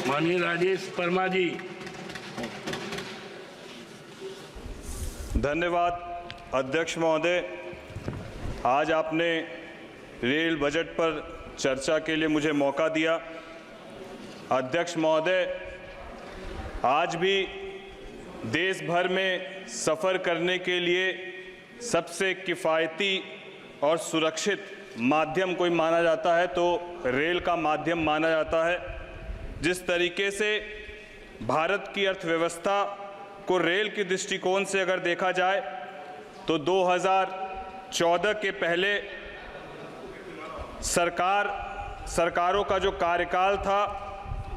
माननीय राजेश वर्मा जी। धन्यवाद अध्यक्ष महोदय। आज आपने रेल बजट पर चर्चा के लिए मुझे मौका दिया। अध्यक्ष महोदय, आज भी देश भर में सफ़र करने के लिए सबसे किफ़ायती और सुरक्षित माध्यम कोई माना जाता है तो रेल का माध्यम माना जाता है। जिस तरीके से भारत की अर्थव्यवस्था को रेल के दृष्टिकोण से अगर देखा जाए तो 2014 के पहले सरकारों का जो कार्यकाल था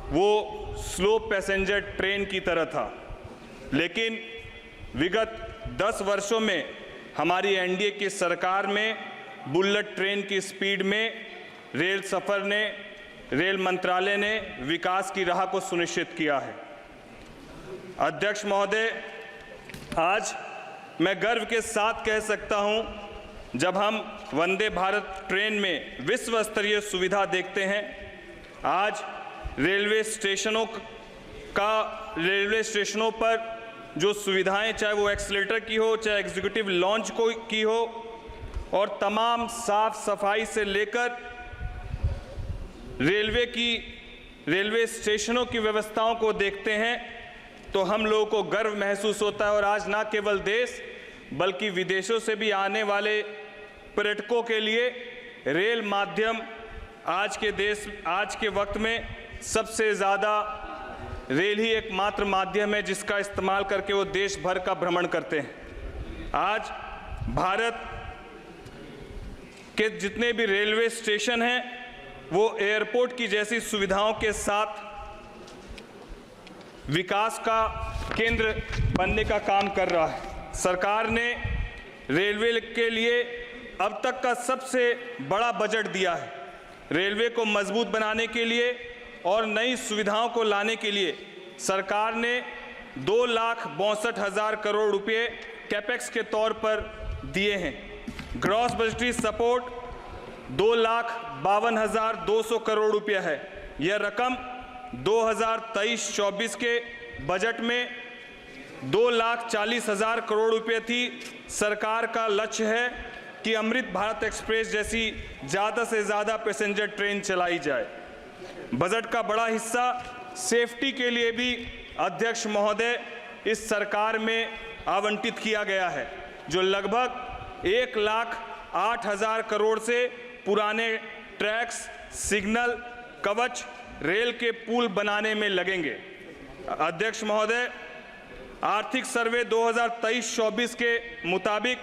वो स्लो पैसेंजर ट्रेन की तरह था, लेकिन विगत 10 वर्षों में हमारी एनडीए की सरकार में बुलेट ट्रेन की स्पीड में रेल मंत्रालय ने विकास की राह को सुनिश्चित किया है। अध्यक्ष महोदय, आज मैं गर्व के साथ कह सकता हूं, जब हम वंदे भारत ट्रेन में विश्व स्तरीय सुविधा देखते हैं, आज रेलवे स्टेशनों पर जो सुविधाएं, चाहे वो एक्सीलरेटर की हो, चाहे एग्जीक्यूटिव लॉन्च की हो, और तमाम साफ सफाई से लेकर रेलवे स्टेशनों की व्यवस्थाओं को देखते हैं तो हम लोगों को गर्व महसूस होता है। और आज ना केवल देश बल्कि विदेशों से भी आने वाले पर्यटकों के लिए रेल माध्यम आज के वक्त में सबसे ज़्यादा रेल ही एकमात्र माध्यम है जिसका इस्तेमाल करके वो देश भर का भ्रमण करते हैं। आज भारत के जितने भी रेलवे स्टेशन हैं वो एयरपोर्ट की जैसी सुविधाओं के साथ विकास का केंद्र बनने का काम कर रहा है। सरकार ने रेलवे के लिए अब तक का सबसे बड़ा बजट दिया है। रेलवे को मजबूत बनाने के लिए और नई सुविधाओं को लाने के लिए सरकार ने 2,62,000 करोड़ रुपए कैपेक्स के तौर पर दिए हैं। ग्रॉस बजटरी सपोर्ट 2,52,200 करोड़ रुपया है। यह रकम 2023-24 के बजट में 2,40,000 करोड़ रुपये थी। सरकार का लक्ष्य है कि अमृत भारत एक्सप्रेस जैसी ज़्यादा से ज़्यादा पैसेंजर ट्रेन चलाई जाए। बजट का बड़ा हिस्सा सेफ्टी के लिए भी अध्यक्ष महोदय इस सरकार में आवंटित किया गया है, जो लगभग 1,08,000 करोड़ से पुराने ट्रैक्स, सिग्नल, कवच, रेल के पुल बनाने में लगेंगे। अध्यक्ष महोदय, आर्थिक सर्वे 2023-24 के मुताबिक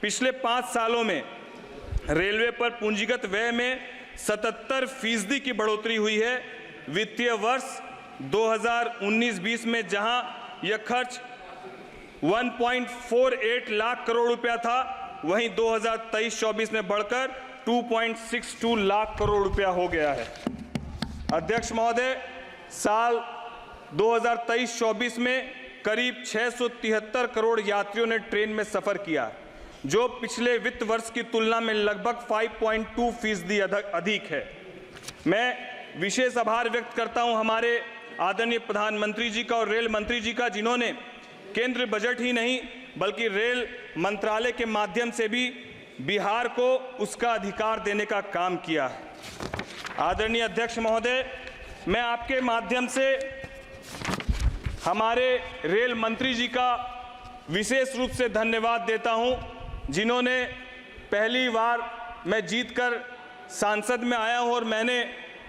पिछले 5 सालों में रेलवे पर पूंजीगत व्यय में 77% की बढ़ोतरी हुई है। वित्तीय वर्ष 2019-20 में जहां यह खर्च 1.48 लाख करोड़ रुपया था, वहीं 2023-24 में बढ़कर 2.62 लाख करोड़ रुपया हो गया है। अध्यक्ष महोदय, साल 2023-24 में करीब 673 करोड़ यात्रियों ने ट्रेन में सफ़र किया, जो पिछले वित्त वर्ष की तुलना में लगभग 5.2% अधिक है। मैं विशेष आभार व्यक्त करता हूं हमारे आदरणीय प्रधानमंत्री जी का और रेल मंत्री जी का, जिन्होंने केंद्र बजट ही नहीं बल्कि रेल मंत्रालय के माध्यम से भी बिहार को उसका अधिकार देने का काम किया है। आदरणीय अध्यक्ष महोदय, मैं आपके माध्यम से हमारे रेल मंत्री जी का विशेष रूप से धन्यवाद देता हूं, जिन्होंने पहली बार मैं जीतकर सांसद में आया हूं और मैंने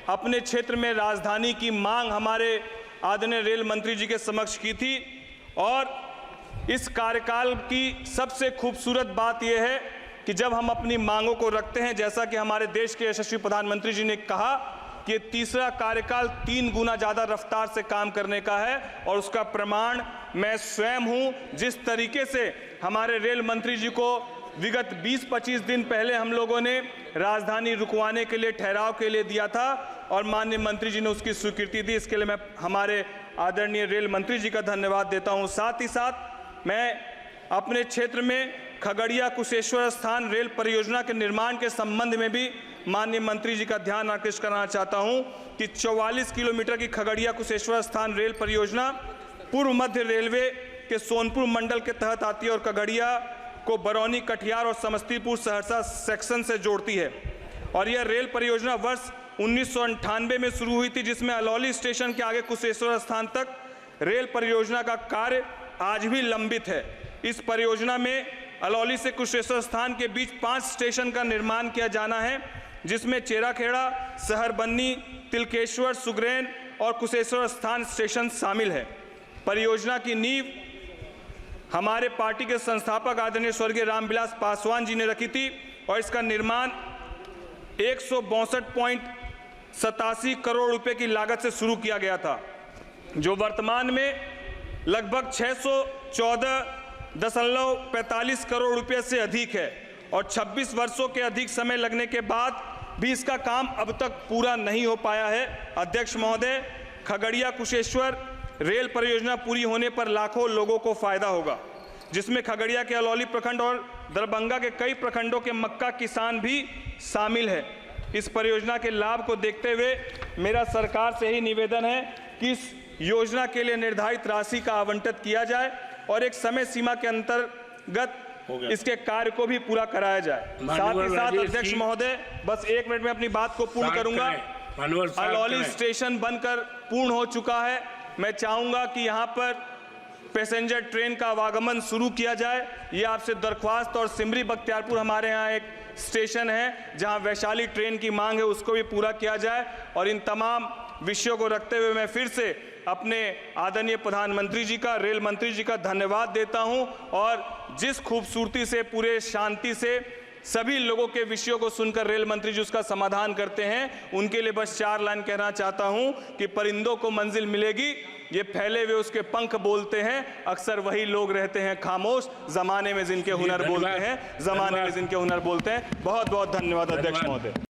अपने क्षेत्र में राजधानी की मांग हमारे आदरणीय रेल मंत्री जी के समक्ष की थी। और इस कार्यकाल की सबसे खूबसूरत बात यह है कि जब हम अपनी मांगों को रखते हैं, जैसा कि हमारे देश के यशस्वी प्रधानमंत्री जी ने कहा कि तीसरा कार्यकाल 3 गुना ज़्यादा रफ्तार से काम करने का है, और उसका प्रमाण मैं स्वयं हूं। जिस तरीके से हमारे रेल मंत्री जी को विगत 20-25 दिन पहले हम लोगों ने राजधानी रुकवाने के लिए, ठहराव के लिए दिया था और माननीय मंत्री जी ने उसकी स्वीकृति दी, इसके लिए मैं हमारे आदरणीय रेल मंत्री जी का धन्यवाद देता हूं। साथ ही साथ मैं अपने क्षेत्र में खगड़िया कुशेश्वर स्थान रेल परियोजना के निर्माण के संबंध में भी माननीय मंत्री जी का ध्यान आकृष्ट करना चाहता हूं कि 44 किलोमीटर की खगड़िया कुशेश्वर स्थान रेल परियोजना पूर्व मध्य रेलवे के सोनपुर मंडल के तहत आती है और खगड़िया को बरौनी, कटिहार और समस्तीपुर सहरसा सेक्शन से जोड़ती है। और यह रेल परियोजना वर्ष 1998 में शुरू हुई थी, जिसमें अलौली स्टेशन के आगे कुशेश्वर स्थान तक रेल परियोजना का कार्य आज भी लंबित है। इस परियोजना में अलौली से कुशेश्वर स्थान के बीच 5 स्टेशन का निर्माण किया जाना है, जिसमें चेराखेड़ा, सहरबन्नी, तिलकेश्वर, सुगरेन और कुशेश्वर स्थान स्टेशन शामिल है। परियोजना की नींव हमारे पार्टी के संस्थापक आदरणीय स्वर्गीय रामविलास पासवान जी ने रखी थी और इसका निर्माण 162.87 करोड़ रुपए की लागत से शुरू किया गया था, जो वर्तमान में लगभग 614.45 करोड़ रुपए से अधिक है और 26 वर्षों के अधिक समय लगने के बाद भी इसका काम अब तक पूरा नहीं हो पाया है। अध्यक्ष महोदय, खगड़िया कुशेश्वर रेल परियोजना पूरी होने पर लाखों लोगों को फायदा होगा, जिसमें खगड़िया के अलौली प्रखंड और दरभंगा के कई प्रखंडों के मक्का किसान भी शामिल है। इस परियोजना के लाभ को देखते हुए मेरा सरकार से ही निवेदन है कि इस योजना के लिए निर्धारित राशि का आवंटित किया जाए और एक समय सीमा के अंतर्गत इसके कार्य को भी पूरा कराया जाए। साथ ही साथ अध्यक्ष महोदय, बस 1 मिनट में अपनी बात को पूर्ण करूंगा। अलौली स्टेशन बनकर पूर्ण हो चुका है। मैं चाहूंगा कि यहाँ पर पैसेंजर ट्रेन का आवागमन शुरू किया जाए। ये आपसे दरख्वास्त, और सिमरी बख्तियारपुर हमारे यहाँ एक स्टेशन है जहाँ वैशाली ट्रेन की मांग है, उसको भी पूरा किया जाए। और इन तमाम विषयों को रखते हुए मैं फिर से अपने आदरणीय प्रधानमंत्री जी का, रेल मंत्री जी का धन्यवाद देता हूं और जिस खूबसूरती से, पूरे शांति से सभी लोगों के विषयों को सुनकर रेल मंत्री जी उसका समाधान करते हैं, उनके लिए बस 4 लाइन कहना चाहता हूं कि परिंदों को मंजिल मिलेगी, ये फैले हुए उसके पंख बोलते हैं, अक्सर वही लोग रहते हैं खामोश, जमाने में जिनके हुनर बोलते हैं, जमाने में जिनके हुनर बोलते हैं। बहुत बहुत धन्यवाद अध्यक्ष महोदय।